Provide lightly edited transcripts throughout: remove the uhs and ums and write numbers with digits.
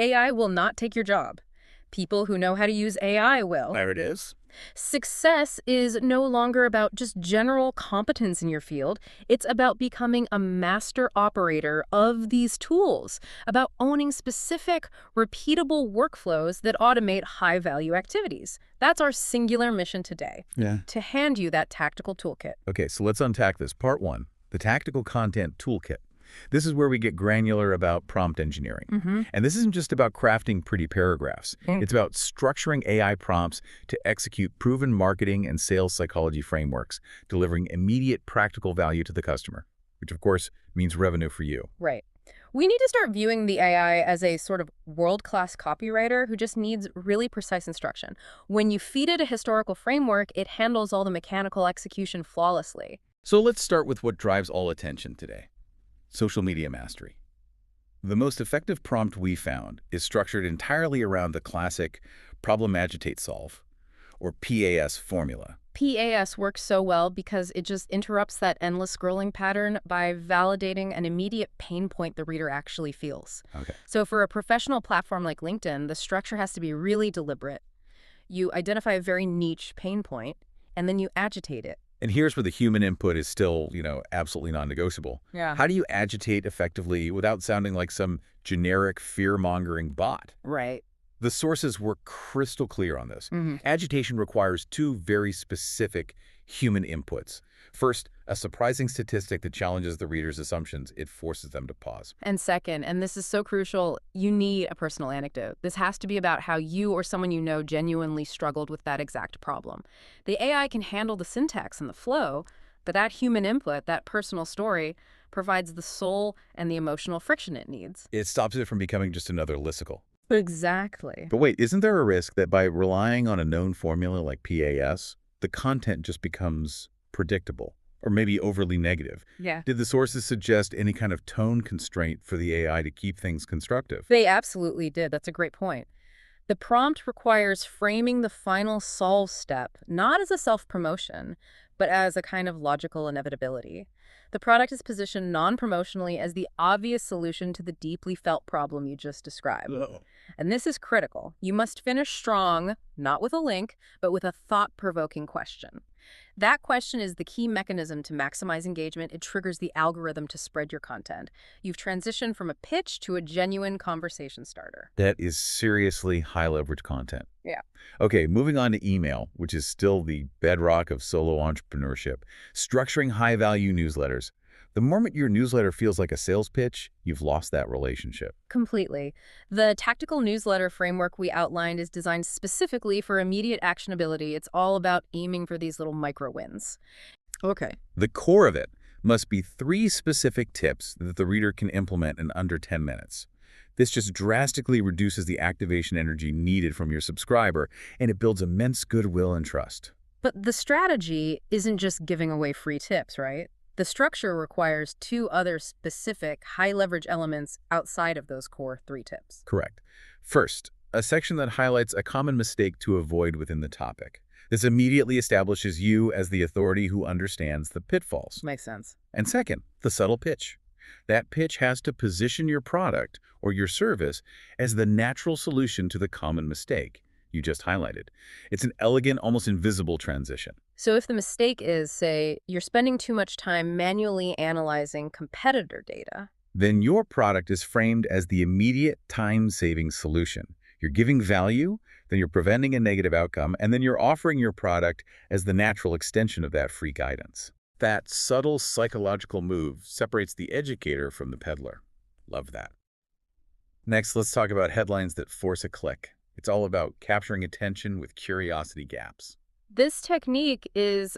AI will not take your job. People who know how to use AI will. There it is. Success is no longer about just general competence in your field. It's about becoming a master operator of these tools, about owning specific, repeatable workflows that automate high-value activities. That's our singular mission today, to hand you that tactical toolkit. Okay, so let's unpack this. Part 1, the tactical content toolkit. This is where we get granular about prompt engineering. And this isn't just about crafting pretty paragraphs. It's about structuring AI prompts to execute proven marketing and sales psychology frameworks, delivering immediate practical value to the customer, which of course means revenue for you. Right. We need to start viewing the AI as a sort of world-class copywriter who just needs really precise instruction. When you feed it a historical framework, it handles all the mechanical execution flawlessly. So let's start with what drives all attention today. Social media mastery. The most effective prompt we found is structured entirely around the classic problem, agitate, solve, or PAS formula. PAS works so well because it just interrupts that endless scrolling pattern by validating an immediate pain point the reader actually feels. Okay. So for a professional platform like LinkedIn, the structure has to be really deliberate. You identify a very niche pain point, and then you agitate it. And here's where the human input is still, absolutely non-negotiable. Yeah. How do you agitate effectively without sounding like some generic fear-mongering bot? Right. The sources were crystal clear on this. Agitation requires 2 very specific human inputs. First, a surprising statistic that challenges the reader's assumptions. It forces them to pause. And second, and this is so crucial, you need a personal anecdote. This has to be about how you or someone you know genuinely struggled with that exact problem. The AI can handle the syntax and the flow, but that human input, that personal story, provides the soul and the emotional friction it needs. It stops it from becoming just another listicle. Exactly. But wait, isn't there a risk that by relying on a known formula like PAS, the content just becomes predictable or maybe overly negative? Yeah. Did the sources suggest any kind of tone constraint for the AI to keep things constructive? They absolutely did. That's a great point. The prompt requires framing the final solve step, not as a self-promotion, but as a kind of logical inevitability. The product is positioned non-promotionally as the obvious solution to the deeply felt problem you just described. And this is critical. You must finish strong, not with a link, but with a thought-provoking question. That question is the key mechanism to maximize engagement. It triggers the algorithm to spread your content. You've transitioned from a pitch to a genuine conversation starter. That is seriously high-leverage content. Yeah. Okay, moving on to email, which is still the bedrock of solo entrepreneurship. Structuring high-value newsletters. The moment your newsletter feels like a sales pitch, you've lost that relationship. Completely. The tactical newsletter framework we outlined is designed specifically for immediate actionability. It's all about aiming for these little micro wins. Okay. The core of it must be 3 specific tips that the reader can implement in under 10 minutes. This just drastically reduces the activation energy needed from your subscriber, and it builds immense goodwill and trust. But the strategy isn't just giving away free tips, right? The structure requires 2 other specific high-leverage elements outside of those core 3 tips. Correct. First, a section that highlights a common mistake to avoid within the topic. This immediately establishes you as the authority who understands the pitfalls. Makes sense. And second, the subtle pitch. That pitch has to position your product or your service as the natural solution to the common mistake you just highlighted. It's an elegant, almost invisible transition. So if the mistake is, say, you're spending too much time manually analyzing competitor data, then your product is framed as the immediate time-saving solution. You're giving value, then you're preventing a negative outcome, and then you're offering your product as the natural extension of that free guidance. That subtle psychological move separates the educator from the peddler. Love that. Next, let's talk about headlines that force a click. It's all about capturing attention with curiosity gaps. this technique is,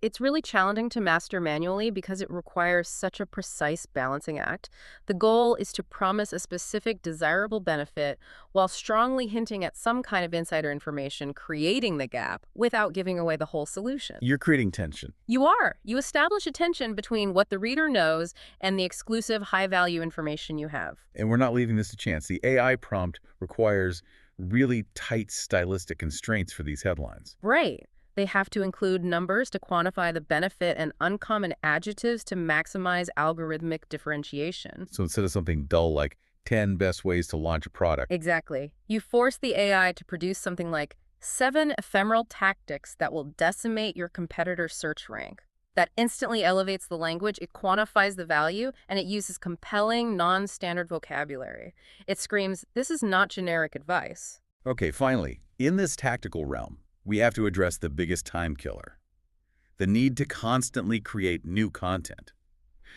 it's really challenging to master manually because it requires such a precise balancing act. The goal is to promise a specific desirable benefit while strongly hinting at some kind of insider information, creating the gap without giving away the whole solution. You're creating tension. You are. You establish a tension between what the reader knows and the exclusive high-value information you have. And we're not leaving this to chance. The AI prompt requires really tight stylistic constraints for these headlines. Right. They have to include numbers to quantify the benefit and uncommon adjectives to maximize algorithmic differentiation. So instead of something dull like 10 best ways to launch a product. Exactly. You force the AI to produce something like 7 ephemeral tactics that will decimate your competitor's search rank. That instantly elevates the language, it quantifies the value, and it uses compelling, non-standard vocabulary. It screams, this is not generic advice. Okay, finally, in this tactical realm, we have to address the biggest time killer: the need to constantly create new content.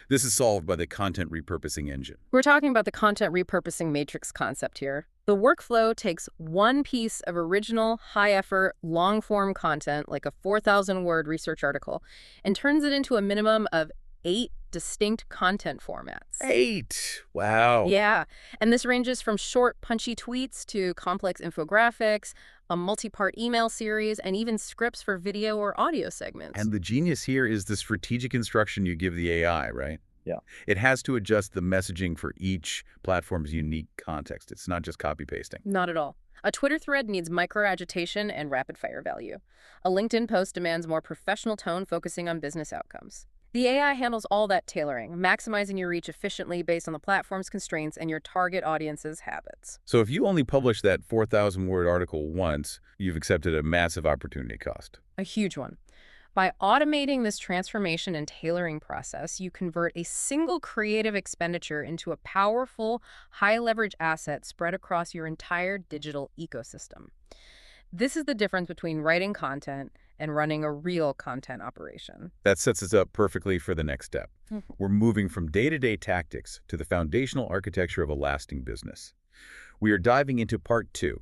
This is solved by the content repurposing engine. We're talking about the content repurposing matrix concept here. The workflow takes one piece of original, high-effort, long-form content, like a 4,000-word research article, and turns it into a minimum of 8 distinct content formats. 8! Wow. Yeah, and this ranges from short, punchy tweets to complex infographics, a multi-part email series, and even scripts for video or audio segments. And the genius here is the strategic instruction you give the AI, right? Yeah. It has to adjust the messaging for each platform's unique context. It's not just copy-pasting. Not at all. A Twitter thread needs micro-agitation and rapid-fire value. A LinkedIn post demands more professional tone focusing on business outcomes. The AI handles all that tailoring, maximizing your reach efficiently based on the platform's constraints and your target audience's habits. So if you only publish that 4,000-word article once, you've accepted a massive opportunity cost. A huge one. By automating this transformation and tailoring process, you convert a single creative expenditure into a powerful, high-leverage asset spread across your entire digital ecosystem. This is the difference between writing content and running a real content operation. That sets us up perfectly for the next step. Mhm. We're moving from day-to-day tactics to the foundational architecture of a lasting business. We are diving into part 2,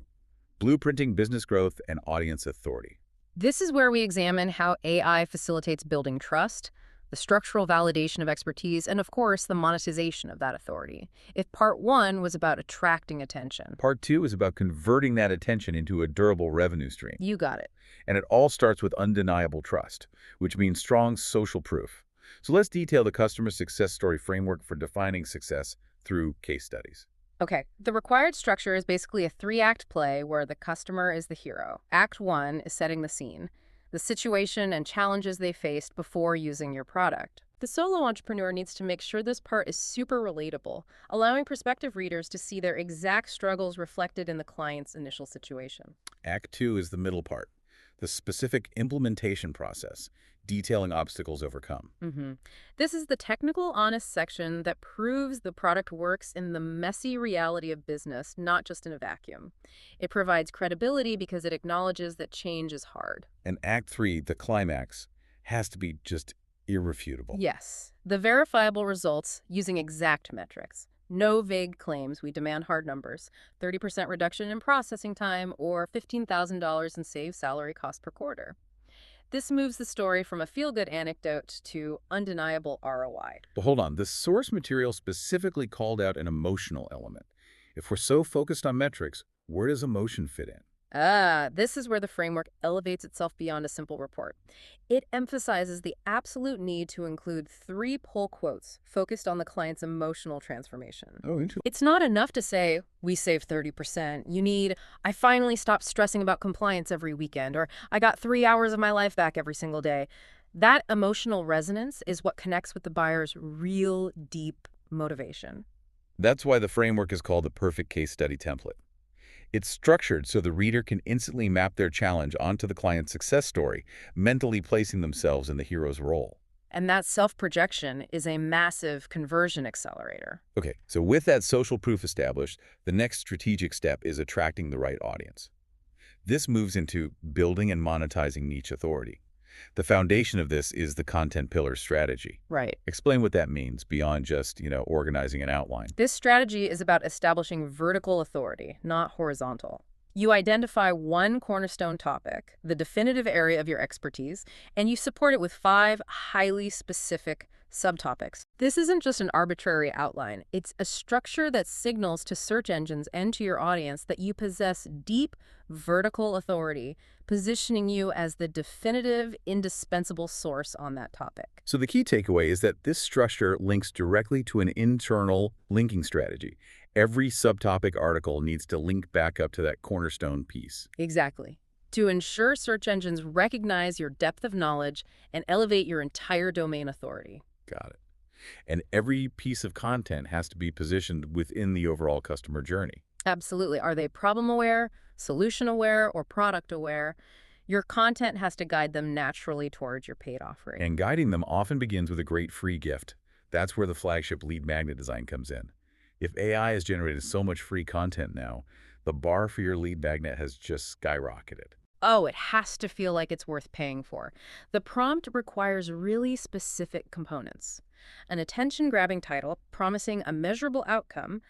blueprinting business growth and audience authority. This is where we examine how AI facilitates building trust, the structural validation of expertise, and of course, the monetization of that authority. If part 1 was about attracting attention, Part 2 is about converting that attention into a durable revenue stream. you got it. And it all starts with undeniable trust, which means strong social proof. So let's detail the customer success story framework for defining success through case studies. Okay, the required structure is basically a 3-act play where the customer is the hero. Act 1 is setting the scene, the situation and challenges they faced before using your product. The solo entrepreneur needs to make sure this part is super relatable, allowing prospective readers to see their exact struggles reflected in the client's initial situation. Act 2 is the middle part, the specific implementation process, detailing obstacles overcome. This is the technical, honest section that proves the product works in the messy reality of business, not just in a vacuum. It provides credibility because it acknowledges that change is hard. And Act 3, the climax, has to be just irrefutable. Yes, the verifiable results using exact metrics. No vague claims. We demand hard numbers. 30% reduction in processing time or $15,000 in saved salary cost per quarter. This moves the story from a feel-good anecdote to undeniable ROI. But hold on, the source material specifically called out an emotional element. If we're so focused on metrics, where does emotion fit in? This is where the framework elevates itself beyond a simple report. It emphasizes the absolute need to include 3 pull quotes focused on the client's emotional transformation. Oh, interesting. It's not enough to say, we saved 30%. You need, I finally stopped stressing about compliance every weekend, or I got 3 hours of my life back every single day. That emotional resonance is what connects with the buyer's real, deep motivation. That's why the framework is called the perfect case study template. It's structured so the reader can instantly map their challenge onto the client's success story, mentally placing themselves in the hero's role. And that self-projection is a massive conversion accelerator. Okay, so with that social proof established, the next strategic step is attracting the right audience. This moves into building and monetizing niche authority. The foundation of this is the content pillar strategy. Right. Explain what that means beyond just, organizing an outline. This strategy is about establishing vertical authority, not horizontal. You identify one cornerstone topic, the definitive area of your expertise, and you support it with 5 highly specific subtopics. This isn't just an arbitrary outline. It's a structure that signals to search engines and to your audience that you possess deep vertical authority, positioning you as the definitive, indispensable source on that topic. So the key takeaway is that this structure links directly to an internal linking strategy. Every subtopic article needs to link back up to that cornerstone piece. Exactly. To ensure search engines recognize your depth of knowledge and elevate your entire domain authority. Got it. And every piece of content has to be positioned within the overall customer journey. Absolutely. Are they problem aware, solution aware, or product aware? Your content has to guide them naturally towards your paid offering. And guiding them often begins with a great free gift. That's where the flagship lead magnet design comes in. If AI has generated so much free content now, the bar for your lead magnet has just skyrocketed. Oh, it has to feel like it's worth paying for. The prompt requires really specific components. An attention-grabbing title promising a measurable outcome,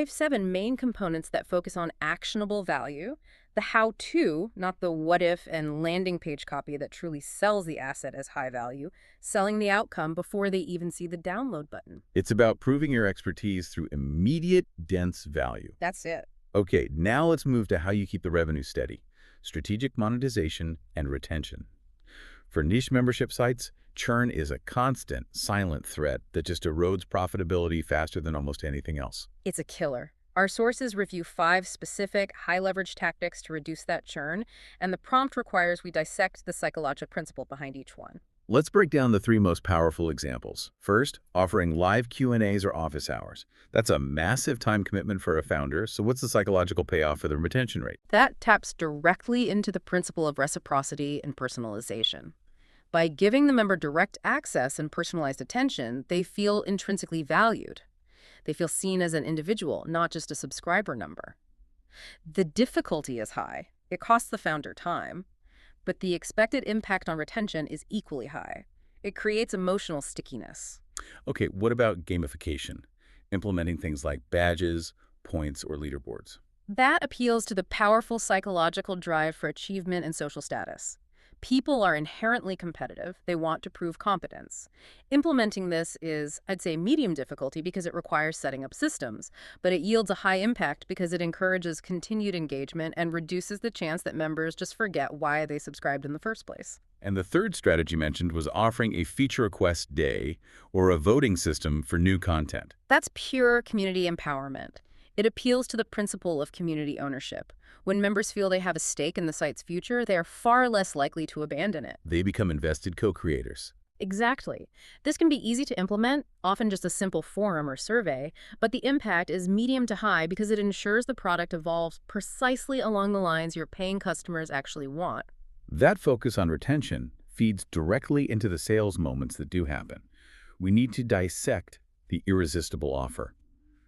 7 main components that focus on actionable value, the how-to, not the what-if and landing page copy that truly sells the asset as high value, selling the outcome before they even see the download button. It's about proving your expertise through immediate, dense value. That's it. Okay, now let's move to how you keep the revenue steady: strategic monetization and retention. For niche membership sites, churn is a constant, silent threat that just erodes profitability faster than almost anything else. It's a killer. Our sources review 5 specific, high-leverage tactics to reduce that churn, and the prompt requires we dissect the psychological principle behind each one. Let's break down the 3 most powerful examples. First, offering live Q&As or office hours. That's a massive time commitment for a founder, so what's the psychological payoff for the retention rate? That taps directly into the principle of reciprocity and personalization. By giving the member direct access and personalized attention, they feel intrinsically valued. They feel seen as an individual, not just a subscriber number. The difficulty is high. It costs the founder time, but the expected impact on retention is equally high. It creates emotional stickiness. Okay, what about gamification? Implementing things like badges, points, or leaderboards. That appeals to the powerful psychological drive for achievement and social status. People are inherently competitive. They want to prove competence. Implementing this is, I'd say, medium difficulty because it requires setting up systems, but it yields a high impact because it encourages continued engagement and reduces the chance that members just forget why they subscribed in the first place. And the third strategy mentioned was offering a feature request day or a voting system for new content. That's pure community empowerment. It appeals to the principle of community ownership. When members feel they have a stake in the site's future, they are far less likely to abandon it. They become invested co-creators. Exactly. This can be easy to implement, often just a simple forum or survey, but the impact is medium to high because it ensures the product evolves precisely along the lines your paying customers actually want. That focus on retention feeds directly into the sales moments that do happen. We need to dissect the irresistible offer.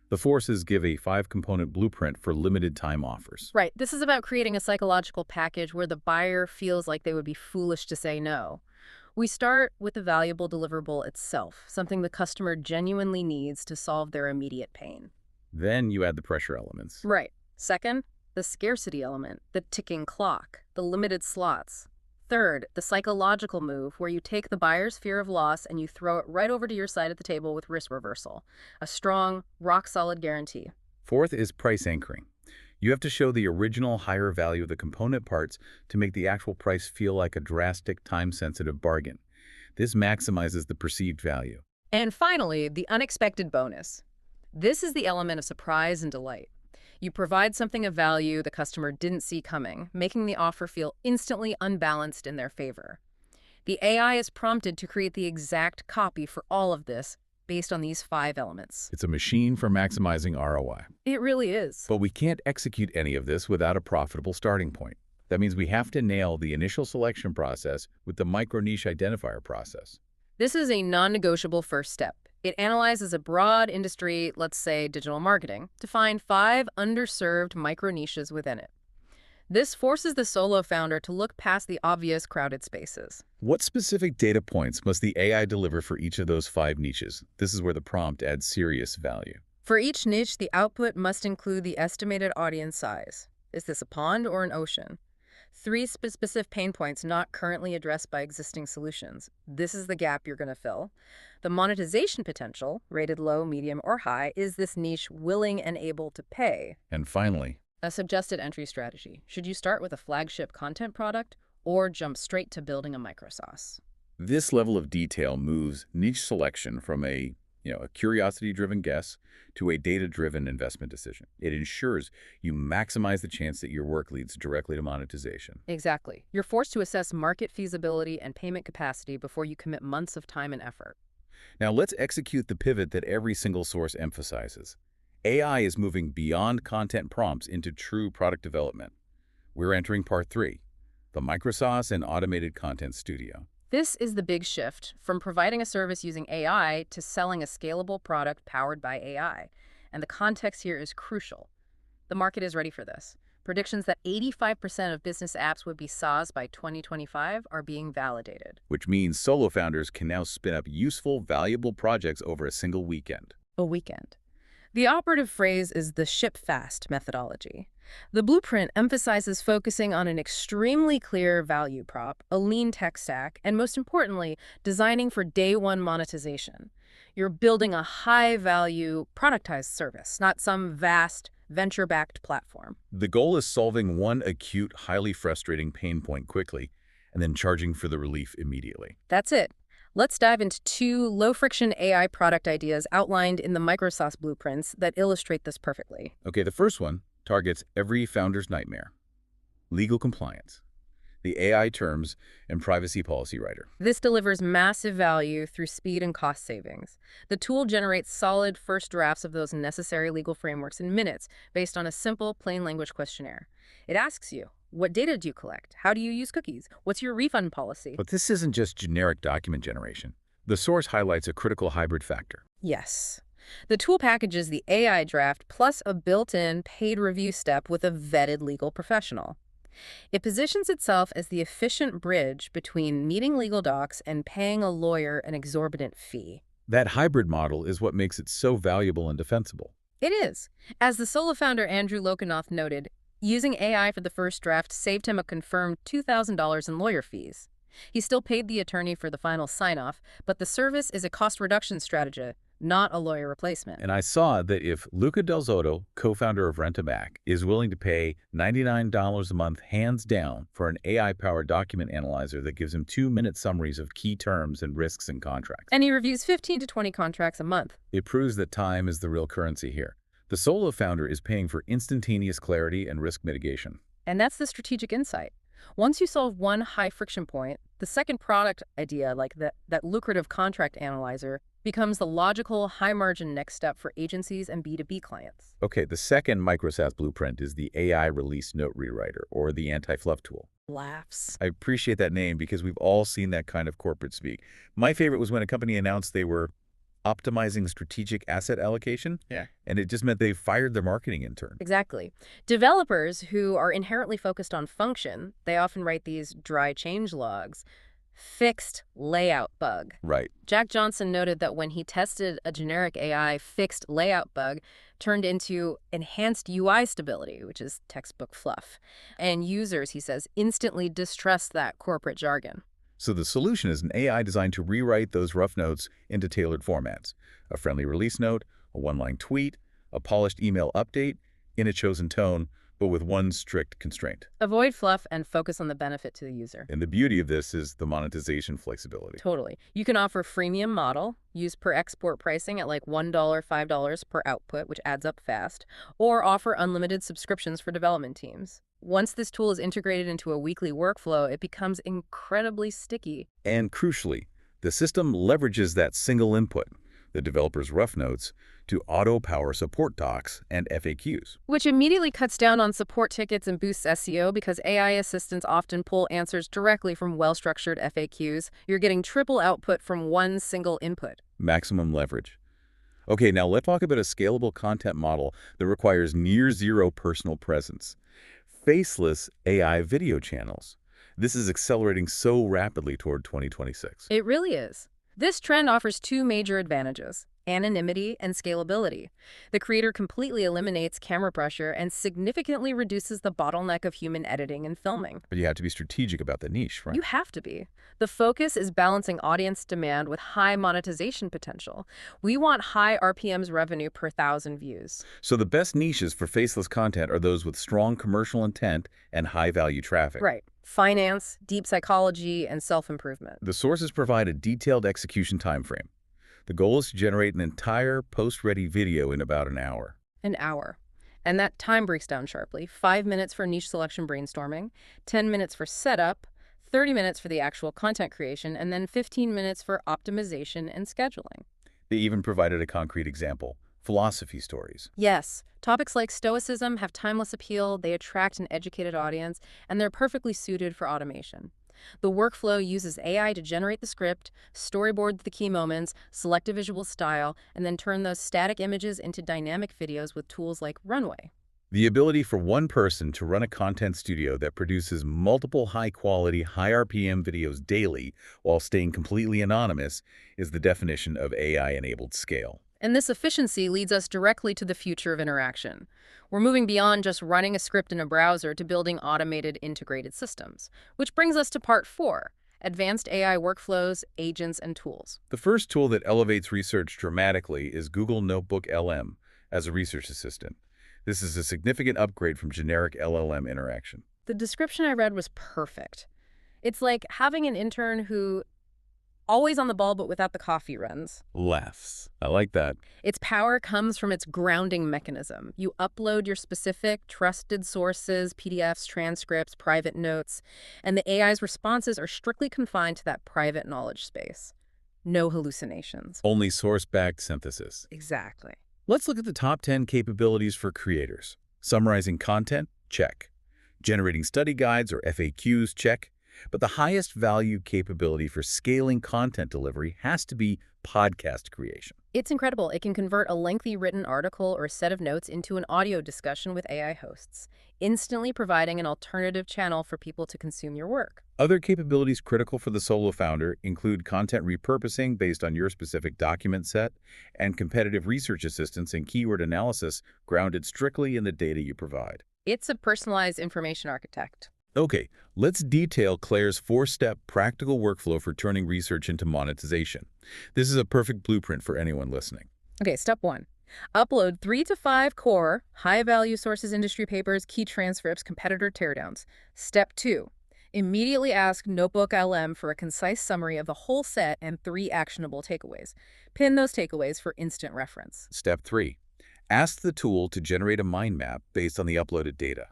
The forces give a 5-component blueprint for limited time offers. Right. This is about creating a psychological package where the buyer feels like they would be foolish to say no. We start with the valuable deliverable itself, something the customer genuinely needs to solve their immediate pain. Then you add the pressure elements. Right. Second, the scarcity element, the ticking clock, the limited slots. Third, the psychological move, where you take the buyer's fear of loss and you throw it right over to your side of the table with risk reversal. A strong, rock-solid guarantee. Fourth is price anchoring. You have to show the original higher value of the component parts to make the actual price feel like a drastic, time-sensitive bargain. This maximizes the perceived value. And finally, the unexpected bonus. This is the element of surprise and delight. You provide something of value the customer didn't see coming, making the offer feel instantly unbalanced in their favor. The AI is prompted to create the exact copy for all of this based on these 5 elements. It's a machine for maximizing ROI. It really is. But we can't execute any of this without a profitable starting point. That means we have to nail the initial selection process with the micro-niche identifier process. This is a non-negotiable first step. It analyzes a broad industry, let's say digital marketing, to find 5 underserved micro-niches within it. This forces the solo founder to look past the obvious crowded spaces. What specific data points must the AI deliver for each of those 5 niches? This is where the prompt adds serious value. For each niche, the output must include the estimated audience size. Is this a pond or an ocean? 3 specific pain points not currently addressed by existing solutions. This is the gap you're going to fill. The monetization potential, rated low, medium, or high, is this niche willing and able to pay? And finally, a suggested entry strategy. Should you start with a flagship content product or jump straight to building a microsauce? this level of detail moves niche selection from a curiosity-driven guess to a data-driven investment decision. It ensures you maximize the chance that your work leads directly to monetization. Exactly. You're forced to assess market feasibility and payment capacity before you commit months of time and effort. Now let's execute the pivot that every single source emphasizes. AI is moving beyond content prompts into true product development. We're entering part 3, the microsauce and automated content studio. This is the big shift from providing a service using AI to selling a scalable product powered by AI. And the context here is crucial. The market is ready for this. Predictions that 85% of business apps would be SaaS by 2025 are being validated. Which means solo founders can now spin up useful, valuable projects over a single weekend. A weekend. The operative phrase is the ship fast methodology. The blueprint emphasizes focusing on an extremely clear value prop, a lean tech stack, and most importantly, designing for day one monetization. You're building a high-value, productized service, not some vast, venture-backed platform. The goal is solving one acute, highly frustrating pain point quickly, and then charging for the relief immediately. That's it. Let's dive into 2 low-friction AI product ideas outlined in the Microsauce blueprints that illustrate this perfectly. Okay, the first one targets every founder's nightmare: legal compliance, the AI terms and privacy policy writer. This delivers massive value through speed and cost savings. The tool generates solid first drafts of those necessary legal frameworks in minutes based on a simple, plain language questionnaire. It asks you, what data do you collect? How do you use cookies? What's your refund policy? But this isn't just generic document generation. The source highlights a critical hybrid factor. Yes. The tool packages the AI draft plus a built-in paid review step with a vetted legal professional. It positions itself as the efficient bridge between meeting legal docs and paying a lawyer an exorbitant fee. That hybrid model is what makes it so valuable and defensible. It is. As the solo founder Andrew Lokanoth noted, using AI for the first draft saved him a confirmed $2,000 in lawyer fees. He still paid the attorney for the final sign-off, but the service is a cost reduction strategy, not a lawyer replacement. And I saw that if Luca Del Zotto, co-founder of Rent-A-Mac, is willing to pay $99 a month hands down for an AI-powered document analyzer that gives him 2-minute summaries of key terms and risks in contracts. And he reviews 15 to 20 contracts a month. It proves that time is the real currency here. The solo founder is paying for instantaneous clarity and risk mitigation. And that's the strategic insight. Once you solve one high friction point, the second product idea, like that lucrative contract analyzer, becomes the logical, high-margin next step for agencies and B2B clients. Okay, the second microsauce blueprint is the AI release note rewriter, or the anti-fluff tool. Laughs. I appreciate that name because we've all seen that kind of corporate speak. My favorite was when a company announced they were optimizing strategic asset allocation. Yeah. And it just meant they fired their marketing intern. Exactly. Developers who are inherently focused on function, they often write these dry change logs. Fixed layout bug. Right. Jack Johnson noted that when he tested a generic AI fixed layout bug turned into enhanced UI stability, which is textbook fluff. And users, he says, instantly distrust that corporate jargon. So the solution is an AI designed to rewrite those rough notes into tailored formats. A friendly release note, a one-line tweet, a polished email update in a chosen tone, but with one strict constraint. Avoid fluff and focus on the benefit to the user. And the beauty of this is the monetization flexibility. Totally. You can offer freemium model, use per export pricing at like $1, $5 per output, which adds up fast, or offer unlimited subscriptions for development teams. Once this tool is integrated into a weekly workflow, it becomes incredibly sticky. And crucially, the system leverages that single input, the developer's rough notes, to auto-power support docs and FAQs. Which immediately cuts down on support tickets and boosts SEO because AI assistants often pull answers directly from well-structured FAQs. You're getting triple output from one single input. Maximum leverage. Okay, now let's talk about a scalable content model that requires near-zero personal presence. Faceless AI video channels. This is accelerating so rapidly toward 2026. It really is. This trend offers 2 major advantages: anonymity and scalability. The creator completely eliminates camera pressure and significantly reduces the bottleneck of human editing and filming. But you have to be strategic about the niche, right? You have to be. The focus is balancing audience demand with high monetization potential. We want high RPMs revenue per 1,000 views. So the best niches for faceless content are those with strong commercial intent and high-value traffic. Right. Finance, deep psychology, and self-improvement. The sources provide a detailed execution timeframe. The goal is to generate an entire post-ready video in about an hour. An hour. And that time breaks down sharply. 5 minutes for niche selection brainstorming, 10 minutes for setup, 30 minutes for the actual content creation, and then 15 minutes for optimization and scheduling. They even provided a concrete example, philosophy stories. Yes, topics like Stoicism have timeless appeal, they attract an educated audience, and they're perfectly suited for automation. The workflow uses AI to generate the script, storyboard the key moments, select a visual style, and then turn those static images into dynamic videos with tools like Runway. The ability for one person to run a content studio that produces multiple high-quality, high RPM videos daily while staying completely anonymous is the definition of AI-enabled scale. And this efficiency leads us directly to the future of interaction. We're moving beyond just running a script in a browser to building automated integrated systems, which brings us to part 4, advanced AI workflows, agents, and tools. The first tool that elevates research dramatically is Google Notebook LM as a research assistant. This is a significant upgrade from generic LLM interaction. The description I read was perfect. It's like having an intern who always on the ball but without the coffee runs. Laughs. I like that. Its power comes from its grounding mechanism. You upload your specific, trusted sources, PDFs, transcripts, private notes, and the AI's responses are strictly confined to that private knowledge space. No hallucinations. Only source-backed synthesis. Exactly. Let's look at the top 10 capabilities for creators. Summarizing content? Check. Generating study guides or FAQs? Check. But the highest value capability for scaling content delivery has to be podcast creation. It's incredible. It can convert a lengthy written article or set of notes into an audio discussion with AI hosts, instantly providing an alternative channel for people to consume your work. Other capabilities critical for the solo founder include content repurposing based on your specific document set and competitive research assistance and keyword analysis grounded strictly in the data you provide. It's a personalized information architect. Okay, let's detail Claire's 4-step practical workflow for turning research into monetization. This is a perfect blueprint for anyone listening. Okay, step 1. Upload 3 to 5 core, high-value sources, industry papers, key transcripts, competitor teardowns. Step 2. Immediately ask Notebook LM for a concise summary of the whole set and 3 actionable takeaways. Pin those takeaways for instant reference. Step 3. Ask the tool to generate a mind map based on the uploaded data.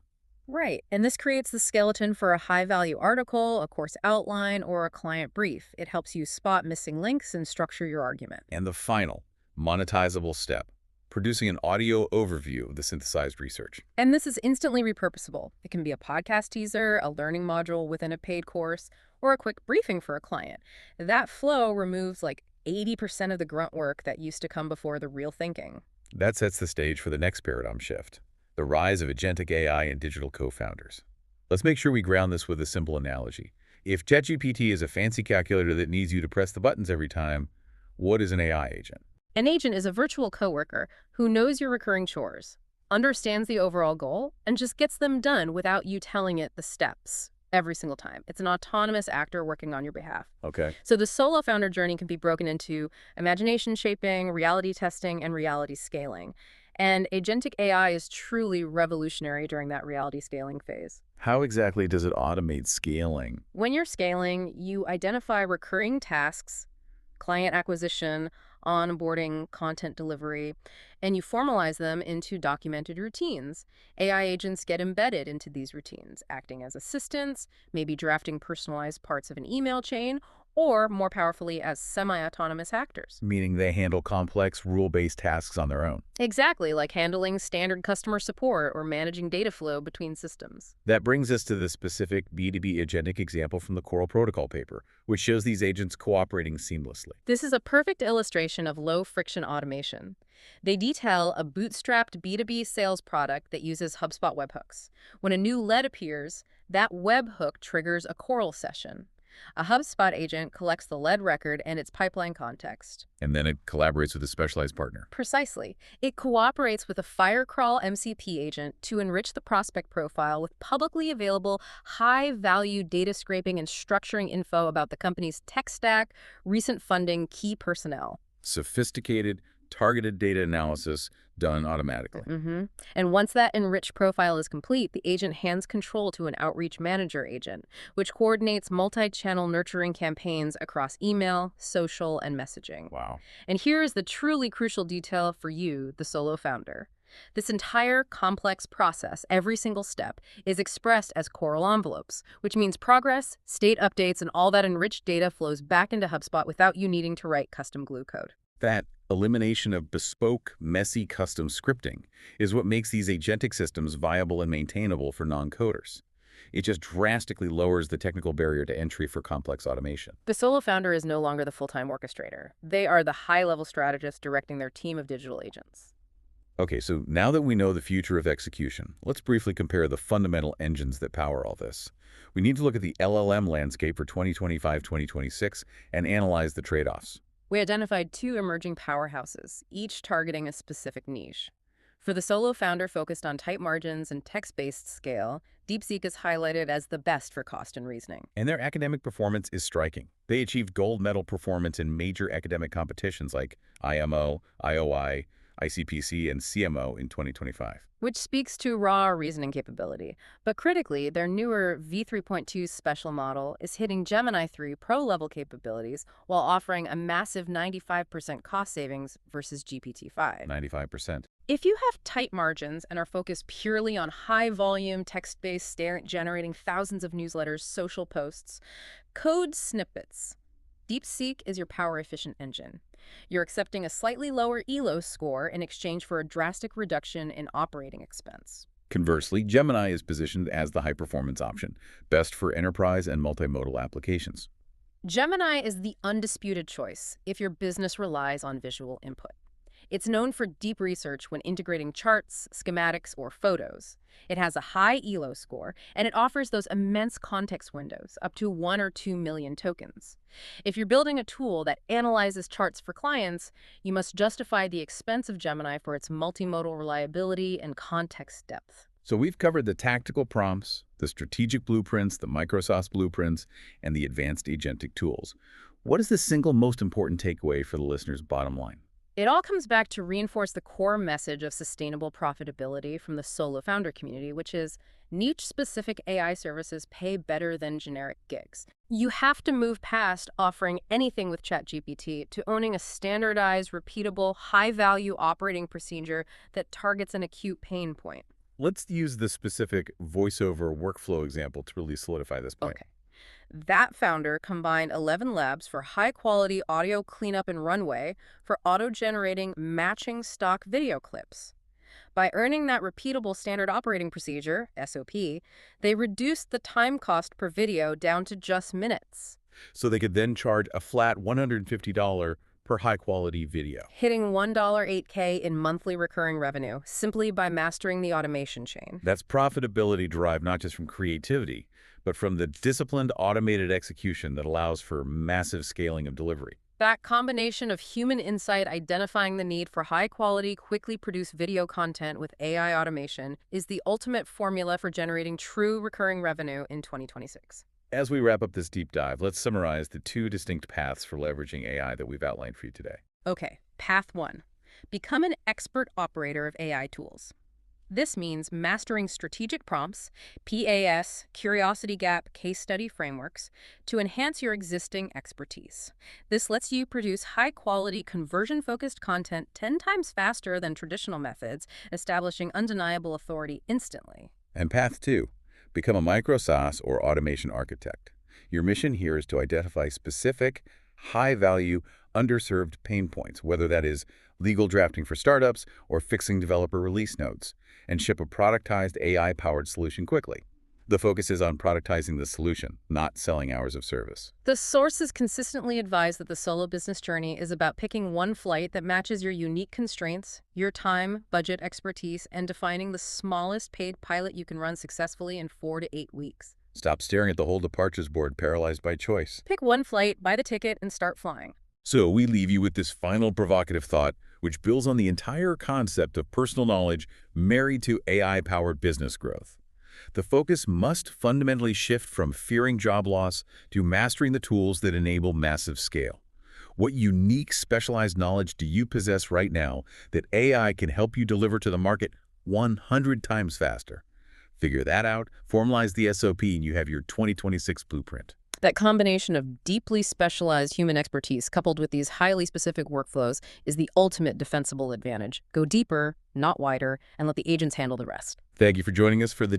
Right, and this creates the skeleton for a high-value article, a course outline, or a client brief. It helps you spot missing links and structure your argument. And the final, monetizable step, producing an audio overview of the synthesized research. And this is instantly repurposable. It can be a podcast teaser, a learning module within a paid course, or a quick briefing for a client. That flow removes like 80% of the grunt work that used to come before the real thinking. That sets the stage for the next paradigm shift, the rise of agentic AI and digital co-founders. Let's make sure we ground this with a simple analogy. If ChatGPT is a fancy calculator that needs you to press the buttons every time, what is an AI agent? An agent is a virtual coworker who knows your recurring chores, understands the overall goal, and just gets them done without you telling it the steps every single time. It's an autonomous actor working on your behalf. Okay. So the solo founder journey can be broken into imagination shaping, reality testing, and reality scaling. And agentic AI is truly revolutionary during that reality scaling phase. How exactly does it automate scaling? When you're scaling, you identify recurring tasks, client acquisition, onboarding, content delivery, and you formalize them into documented routines. AI agents get embedded into these routines, acting as assistants, maybe drafting personalized parts of an email chain, or more powerfully as semi-autonomous actors. Meaning they handle complex, rule-based tasks on their own. Exactly, like handling standard customer support or managing data flow between systems. That brings us to the specific B2B agentic example from the Coral Protocol paper, which shows these agents cooperating seamlessly. This is a perfect illustration of low-friction automation. They detail a bootstrapped B2B sales product that uses HubSpot webhooks. When a new lead appears, that webhook triggers a Coral session. A HubSpot agent collects the lead record and its pipeline context. And then it collaborates with a specialized partner. Precisely. It cooperates with a Firecrawl MCP agent to enrich the prospect profile with publicly available high-value data scraping and structuring info about the company's tech stack, recent funding, key personnel. Sophisticated, targeted data analysis done automatically. And once that enriched profile is complete, the agent hands control to an outreach manager agent, which coordinates multi-channel nurturing campaigns across email, social, and messaging. Wow. And here is the truly crucial detail for you, the solo founder. This entire complex process, every single step, is expressed as choral envelopes, which means progress, state updates, and all that enriched data flows back into HubSpot without you needing to write custom glue code. That elimination of bespoke, messy custom scripting is what makes these agentic systems viable and maintainable for non-coders. It just drastically lowers the technical barrier to entry for complex automation. The solo founder is no longer the full-time orchestrator. They are the high-level strategist directing their team of digital agents. Okay, so now that we know the future of execution, let's briefly compare the fundamental engines that power all this. We need to look at the LLM landscape for 2025-2026 and analyze the trade-offs. We identified two emerging powerhouses, each targeting a specific niche. For the solo founder focused on tight margins and text-based scale, DeepSeek is highlighted as the best for cost and reasoning. And their academic performance is striking. They achieved gold medal performance in major academic competitions like IMO, IOI, ICPC, and CMO in 2025. Which speaks to raw reasoning capability. But critically, their newer V3.2 special model is hitting Gemini 3 Pro-level capabilities while offering a massive 95% cost savings versus GPT-5. 95%. If you have tight margins and are focused purely on high-volume, text-based, generating thousands of newsletters, social posts, code snippets, DeepSeek is your power-efficient engine. You're accepting a slightly lower ELO score in exchange for a drastic reduction in operating expense. Conversely, Gemini is positioned as the high-performance option, best for enterprise and multimodal applications. Gemini is the undisputed choice if your business relies on visual input. It's known for deep research when integrating charts, schematics, or photos. It has a high ELO score, and it offers those immense context windows, up to 1 or 2 million tokens. If you're building a tool that analyzes charts for clients, you must justify the expense of Gemini for its multimodal reliability and context depth. So we've covered the tactical prompts, the strategic blueprints, the Microsoft blueprints, and the advanced agentic tools. What is the single most important takeaway for the listener's bottom line? It all comes back to reinforce the core message of sustainable profitability from the solo founder community, which is niche-specific AI services pay better than generic gigs. You have to move past offering anything with ChatGPT to owning a standardized, repeatable, high-value operating procedure that targets an acute pain point. Let's use the specific voiceover workflow example to really solidify this point. Okay. That founder combined 11 labs for high-quality audio cleanup and runway for auto-generating matching stock video clips. By earning that repeatable standard operating procedure, SOP, they reduced the time cost per video down to just minutes. So they could then charge a flat $150 per high-quality video. Hitting $1.8K in monthly recurring revenue simply by mastering the automation chain. That's profitability derived not just from creativity, but from the disciplined automated execution that allows for massive scaling of delivery. That combination of human insight identifying the need for high-quality, quickly produced video content with AI automation is the ultimate formula for generating true recurring revenue in 2026. As we wrap up this deep dive, let's summarize the two distinct paths for leveraging AI that we've outlined for you today. Okay, path 1. Become an expert operator of AI tools. This means mastering strategic prompts, PAS, curiosity gap, case study frameworks to enhance your existing expertise. This lets you produce high-quality, conversion-focused content 10 times faster than traditional methods, establishing undeniable authority instantly. And path 2, become a micro SaaS or automation architect. Your mission here is to identify specific, high-value, underserved pain points, whether that is legal drafting for startups or fixing developer release notes, and ship a productized AI-powered solution quickly. The focus is on productizing the solution, not selling hours of service. The sources consistently advise that the solo business journey is about picking one flight that matches your unique constraints, your time, budget, expertise, and defining the smallest paid pilot you can run successfully in 4 to 8 weeks. Stop staring at the whole departures board paralyzed by choice. Pick one flight, buy the ticket, and start flying. So we leave you with this final provocative thought, which builds on the entire concept of personal knowledge married to AI-powered business growth. The focus must fundamentally shift from fearing job loss to mastering the tools that enable massive scale. What unique specialized knowledge do you possess right now that AI can help you deliver to the market 100 times faster? Figure that out, formalize the SOP, and you have your 2026 blueprint. That combination of deeply specialized human expertise coupled with these highly specific workflows is the ultimate defensible advantage. Go deeper, not wider, and let the agents handle the rest. Thank you for joining us for the